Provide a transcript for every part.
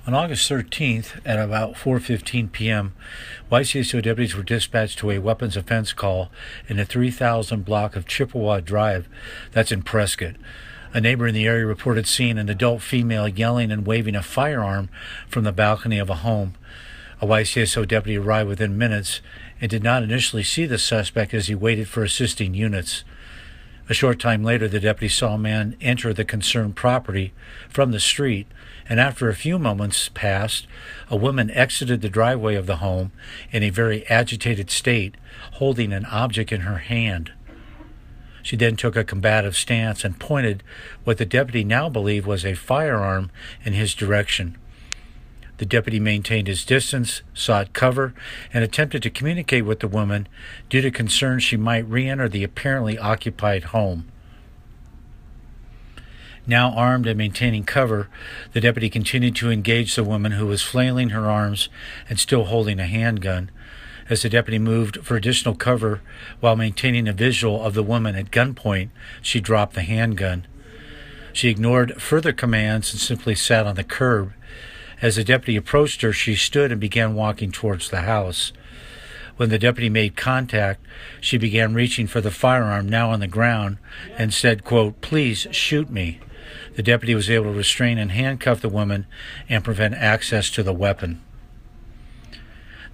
On August 13th, at about 4:15 p.m., YCSO deputies were dispatched to a weapons offense call in the 3000 block of Chippewa Drive, that's in Prescott. A neighbor in the area reported seeing an adult female yelling and waving a firearm from the balcony of a home. A YCSO deputy arrived within minutes and did not initially see the suspect as he waited for assisting units. A short time later, the deputy saw a man enter the concerned property from the street, and after a few moments passed, a woman exited the driveway of the home in a very agitated state, holding an object in her hand. She then took a combative stance and pointed what the deputy now believed was a firearm in his direction. The deputy maintained his distance, sought cover, and attempted to communicate with the woman due to concerns she might re-enter the apparently occupied home. Now armed and maintaining cover, the deputy continued to engage the woman, who was flailing her arms and still holding a handgun. As the deputy moved for additional cover while maintaining a visual of the woman at gunpoint, she dropped the handgun. She ignored further commands and simply sat on the curb. As the deputy approached her, she stood and began walking towards the house. When the deputy made contact, she began reaching for the firearm, now on the ground, and said, quote, "Please shoot me." The deputy was able to restrain and handcuff the woman and prevent access to the weapon.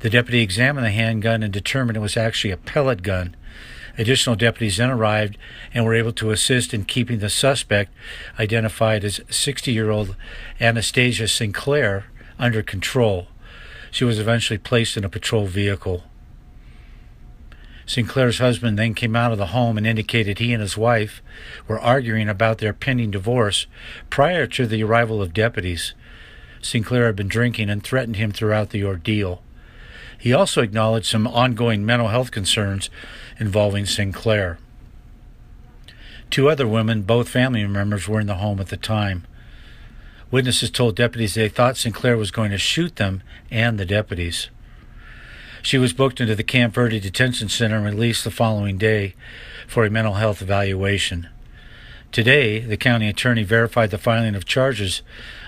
The deputy examined the handgun and determined it was actually a pellet gun. Additional deputies then arrived and were able to assist in keeping the suspect, identified as 60-year-old Anastasia Sinclair, under control. She was eventually placed in a patrol vehicle. Sinclair's husband then came out of the home and indicated he and his wife were arguing about their pending divorce prior to the arrival of deputies. Sinclair had been drinking and threatened him throughout the ordeal. He also acknowledged some ongoing mental health concerns involving Sinclair. Two other women, both family members, were in the home at the time. Witnesses told deputies they thought Sinclair was going to shoot them and the deputies. She was booked into the Camp Verde Detention Center and released the following day for a mental health evaluation. Today, the county attorney verified the filing of charges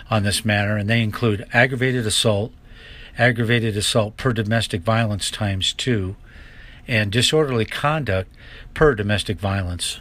on this matter, and they include aggravated assault per domestic violence ×2, and disorderly conduct per domestic violence.